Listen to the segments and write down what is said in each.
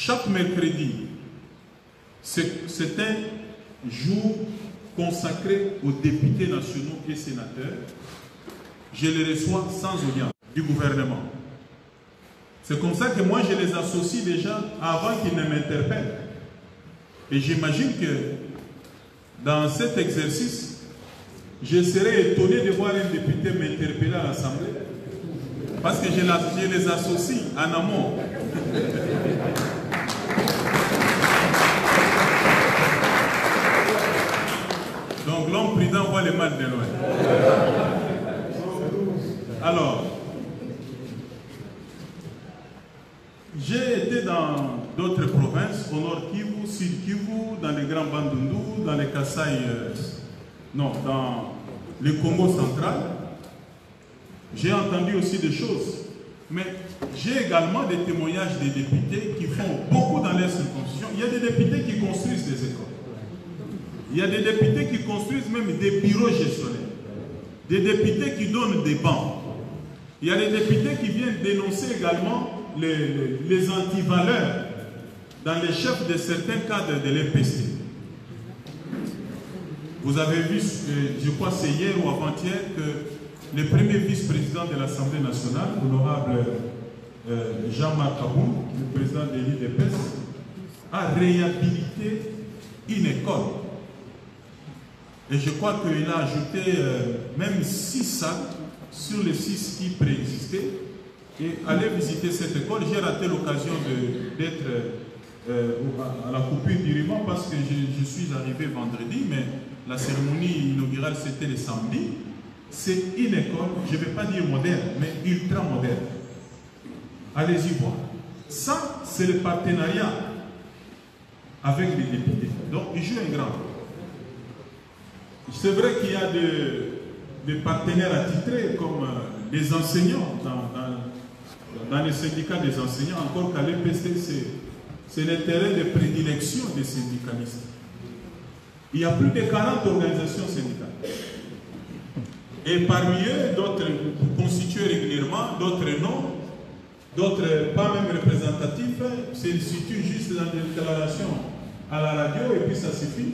chaque mercredi, c'est un jour consacré aux députés nationaux et sénateurs. Je les reçois sans audience du gouvernement. C'est comme ça que moi je les associe déjà avant qu'ils ne m'interpellent. Et j'imagine que dans cet exercice, je serais étonné de voir un député m'interpeller à l'Assemblée. Parce que je les associe en amont. Donc l'homme prudent voit le mal de loin. Alors, j'ai été dans d'autres provinces, au nord Kivu, sud Kivu, dans les Grands Bandundu, dans les Kasaï, dans le Congo central. J'ai entendu aussi des choses, mais j'ai également des témoignages des députés qui font beaucoup dans les circonscriptions. Il y a des députés qui construisent des écoles. Il y a des députés qui construisent même des bureaux gestionnaires. Des députés qui donnent des bancs. Il y a des députés qui viennent dénoncer également les antivaleurs dans les chefs de certains cadres de l'EPC. Vous avez vu, je crois c'est hier ou avant-hier, que le premier vice-président de l'Assemblée nationale, l'honorable Jean-Marc Aboum, le président de l'IDPS, a réhabilité une école. Et je crois qu'il a ajouté même 6 salles sur les 6 qui préexistaient. Et aller visiter cette école, j'ai raté l'occasion d'être à la coupure du ruban parce que je suis arrivé vendredi, mais la cérémonie inaugurale c'était le samedi. C'est une école, je ne vais pas dire moderne, mais ultra moderne. Allez-y voir. Ça, c'est le partenariat avec les députés. Donc, il joue un grand rôle. C'est vrai qu'il y a des partenaires attitrés comme des enseignants dans les syndicats des enseignants, encore qu'à l'EPC, c'est le terrain de prédilection des syndicalistes. Il y a plus de 40 organisations syndicales. Et parmi eux, d'autres constitués régulièrement, d'autres non, d'autres pas même représentatifs, se situent juste dans des déclarations à la radio et puis ça suffit.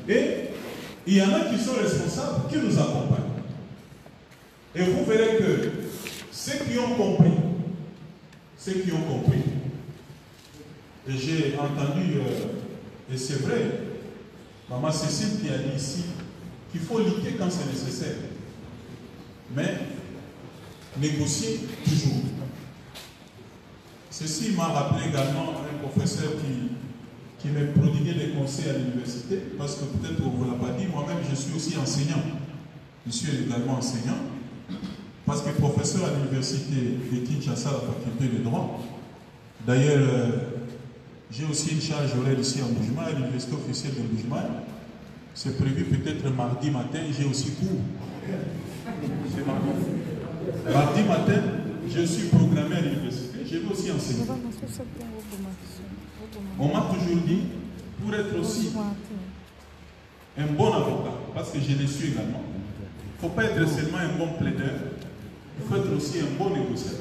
Et il y en a qui sont responsables, qui nous accompagnent. Et vous verrez que ceux qui ont compris, et j'ai entendu, et c'est vrai, Maman Cécile qui a dit ici, qu'il faut lutter quand c'est nécessaire, mais négocier toujours. Ceci m'a rappelé également un professeur qui m'a prodigué des conseils à l'université, parce que peut-être on ne vous l'a pas dit, moi-même je suis aussi enseignant. Je suis également enseignant, parce que professeur à l'université de Kinshasa, la faculté de droit. D'ailleurs, j'ai aussi une charge horaire ici en Boujma, à l'université officielle de Boujma. C'est prévu peut-être mardi matin, j'ai aussi cours. C'est mardi matin, je suis programmé à l'université, je vais aussi enseigner. On m'a toujours dit, pour être aussi un bon avocat, parce que je le suis également, il ne faut pas être seulement un bon plaideur, il faut être aussi un bon négociateur.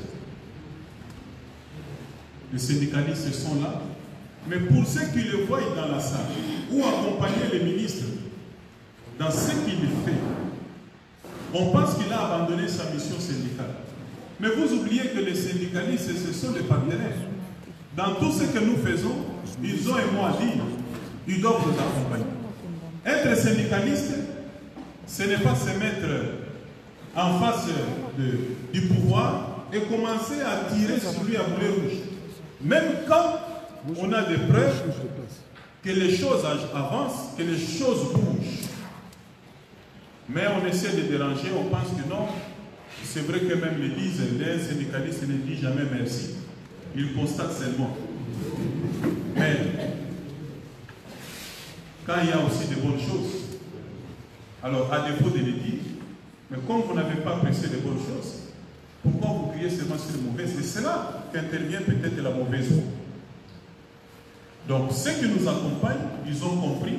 Les syndicalistes sont là, mais pour ceux qui le voient dans la salle, ou accompagner les ministres dans ce qu'il fait, on pense qu'il a abandonné sa mission syndicale. Mais vous oubliez que les syndicalistes, ce sont des partenaires. Dans tout ce que nous faisons, ils ont un mot à dire. Ils doivent nous accompagner. Être syndicaliste, ce n'est pas se mettre en face du pouvoir et commencer à tirer sur lui à boulet rouge. Même quand on a des preuves que les choses avancent, que les choses bougent. Mais on essaie de déranger, on pense que non. C'est vrai que même les syndicalistes ne disent jamais merci. Ils constatent seulement. Mais quand il y a aussi de bonnes choses, alors à défaut de les dire, mais comme vous n'avez pas apprécié de bonnes choses, pourquoi vous criez seulement sur le mauvais? C'est cela qu'intervient peut-être la mauvaise foi. Donc ceux qui nous accompagnent, ils ont compris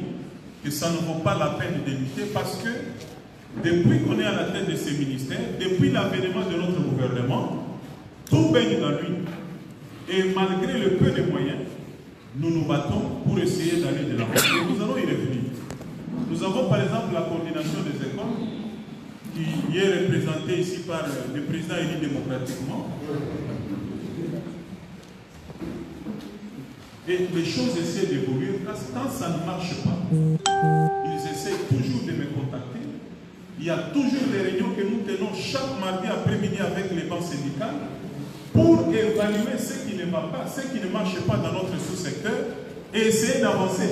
que ça ne vaut pas la peine de lutter parce que depuis qu'on est à la tête de ces ministères, depuis l'avènement de notre gouvernement, tout baigne dans lui. Et malgré le peu de moyens, nous nous battons pour essayer d'aller de l'avant. Et nous allons y revenir. Nous avons par exemple la coordination des écoles qui est représentée ici par le président élu démocratiquement. Et les choses essaient d'évoluer. Quand ça ne marche pas, ils essaient toujours de me contacter. Il y a toujours des réunions que nous tenons chaque mardi après-midi avec les banques syndicales pour évaluer ce qui ne va pas, ce qui ne marche pas dans notre sous-secteur et essayer d'avancer.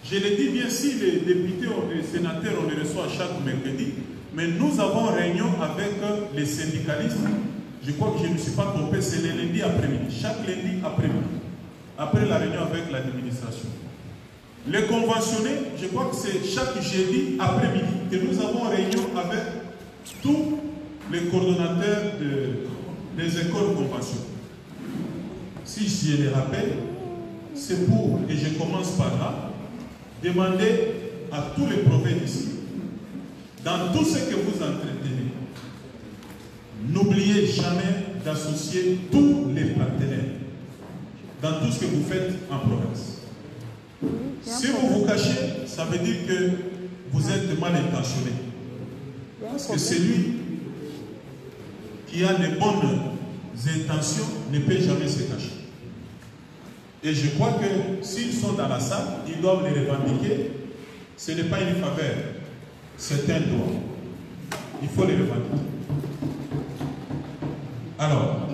Je le dis bien, si les députés ou les sénateurs, on les reçoit chaque mercredi, mais nous avons réunion avec les syndicalistes. Je crois que je ne me suis pas trompé, c'est le lundi après-midi, chaque lundi après-midi, après la réunion avec l'administration. Les conventionnés, je crois que c'est chaque jeudi après-midi que nous avons réunion avec tous les coordonnateurs des écoles conventionnelles. Si je les rappelle, c'est pour, et je commence par là, demander à tous les prophètes ici, dans tout ce que vous entretenez, n'oubliez jamais d'associer tous les partenaires dans tout ce que vous faites en province. Si vous vous cachez, ça veut dire que vous êtes mal intentionné. Parce que celui qui a les bonnes intentions ne peut jamais se cacher. Et je crois que s'ils sont dans la salle, ils doivent les revendiquer. Ce n'est pas une faveur, c'est un droit. Il faut les revendiquer. Alors,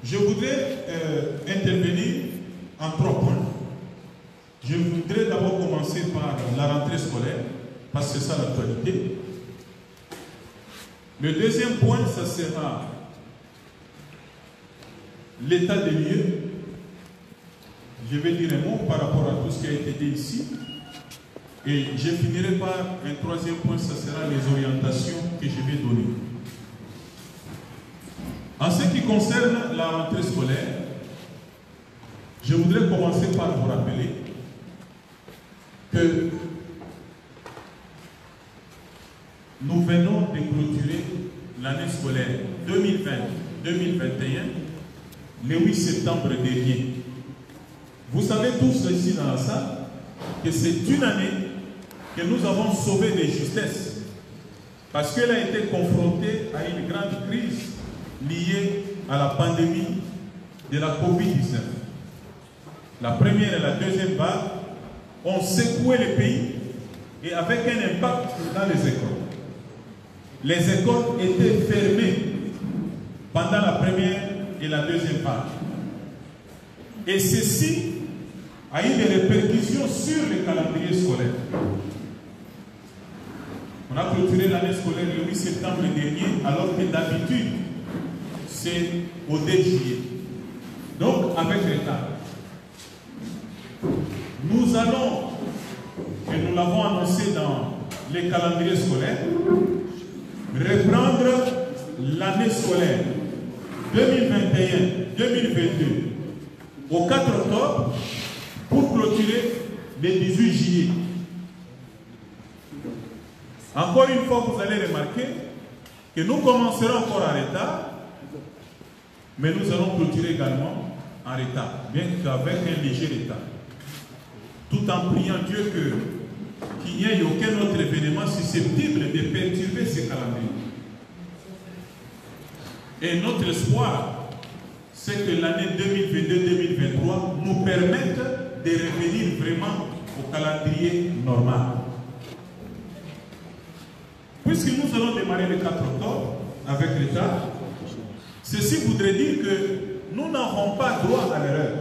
je voudrais intervenir en 3 points. Je voudrais d'abord commencer par la rentrée scolaire, parce que c'est ça l'actualité. Le deuxième point, ça sera l'état des lieux. Je vais dire un mot par rapport à tout ce qui a été dit ici. Et je finirai par un troisième point, ça sera les orientations que je vais donner. En ce qui concerne la rentrée scolaire, je voudrais commencer par vous rappeler que nous venons de clôturer l'année scolaire 2020-2021 le 8 septembre dernier. Vous savez tous ici dans la salle que c'est une année que nous avons sauvé de justesse parce qu'elle a été confrontée à une grande crise liée à la pandémie de la COVID-19. La première et la deuxième vague ont secoué le pays et avec un impact dans les écoles. Les écoles étaient fermées pendant la première et la deuxième vague. Et ceci a eu des répercussions sur le calendrier scolaire. On a clôturé l'année scolaire le 8 septembre dernier, alors que d'habitude, c'est au 2 juillet. Donc, avec retard. Nous allons, et nous l'avons annoncé dans les calendriers scolaires, reprendre l'année scolaire 2021-2022 au 4 octobre pour clôturer le 18 juillet. Encore une fois, vous allez remarquer que nous commencerons encore en retard, mais nous allons clôturer également en retard, bien qu'avec un léger retard. Tout en priant Dieu qu'il n'y ait aucun autre événement susceptible de perturber ce calendrier. Et notre espoir, c'est que l'année 2022-2023 nous permette de revenir vraiment au calendrier normal. Puisque nous allons démarrer le 4 octobre avec retard, ceci voudrait dire que nous n'avons pas droit à l'erreur.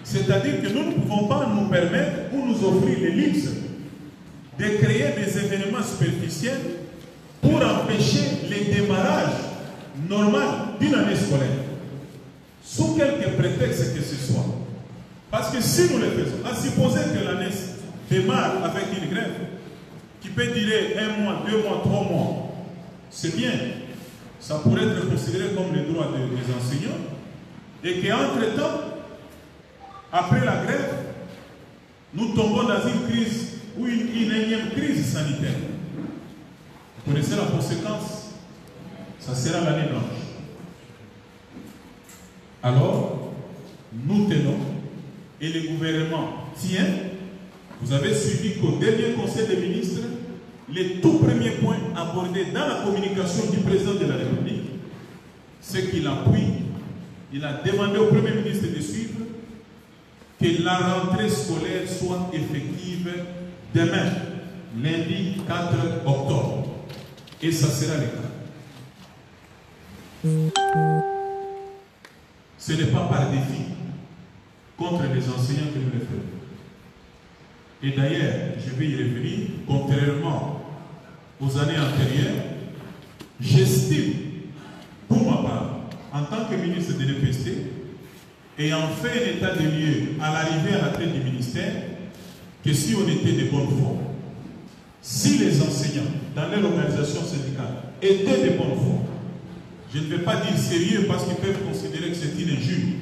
C'est-à-dire que nous ne pouvons pas nous permettre ou nous offrir le luxe de créer des événements superficiels pour empêcher le démarrage normal d'une année scolaire, sous quelque prétexte que ce soit. Parce que si nous le faisons, à supposer que l'année démarre avec une grève qui peut durer 1 mois, 2 mois, 3 mois, c'est bien. Ça pourrait être considéré comme le droit des enseignants. Et qu'entre-temps, après la grève, nous tombons dans une crise ou une énième crise sanitaire. Vous connaissez la conséquence? Ça sera l'année blanche. Alors, nous tenons et le gouvernement tient. Vous avez suivi qu'au dernier Conseil des ministres, les tout premiers points abordés dans la communication du président de la République, c'est qu'il appuie, il a demandé au Premier ministre de suivre que la rentrée scolaire soit effective demain, lundi 4 octobre. Et ça sera le cas. Ce n'est pas par défi contre les enseignants que nous le faisons. Et d'ailleurs, je vais y revenir, contrairement aux années antérieures, j'estime, pour ma part, en tant que ministre de l'EPST, ayant fait un état de lieu à l'arrivée à la tête du ministère, que si on était de bonne foi, si les enseignants, dans leur organisation syndicale, étaient de bonne foi, je ne vais pas dire sérieux parce qu'ils peuvent considérer que c'est une injure,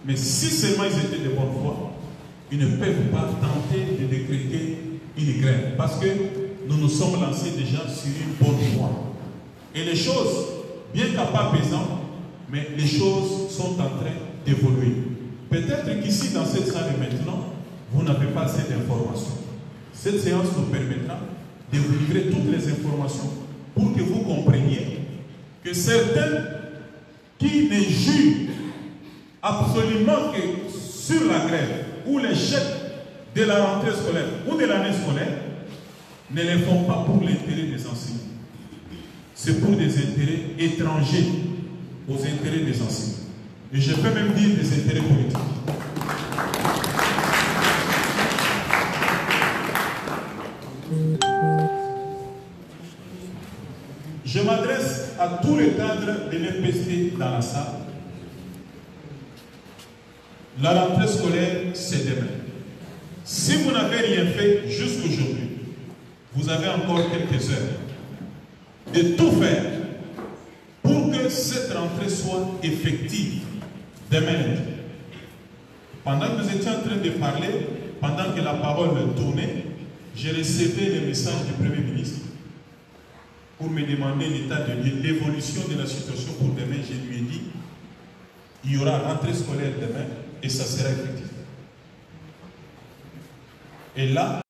mais si seulement ils étaient de bonne foi, ils ne peuvent pas tenter de décréter une grève parce que nous nous sommes lancés déjà sur une bonne voie. Et les choses, bien qu'à pas pesant, mais les choses sont en train d'évoluer. Peut-être qu'ici, dans cette salle maintenant, vous n'avez pas assez d'informations. Cette séance nous permettra de vous livrer toutes les informations pour que vous compreniez que certains qui ne jugent absolument que sur la grève ou l'échec de la rentrée scolaire ou de l'année scolaire ne les font pas pour l'intérêt des enseignants. C'est pour des intérêts étrangers aux intérêts des enseignants. Et je peux même dire des intérêts politiques. Je m'adresse à tous les cadres de l'EPST dans la salle. La rentrée scolaire, c'est demain. Si vous n'avez rien fait jusqu'aujourd'hui, vous avez encore quelques heures de tout faire pour que cette rentrée soit effective demain. Pendant que nous étions en train de parler, pendant que la parole tournait, j'ai reçu le message du Premier ministre pour me demander l'état de l'évolution de la situation pour demain. Je lui ai dit, il y aura rentrée scolaire demain et ça sera effectif. Et là,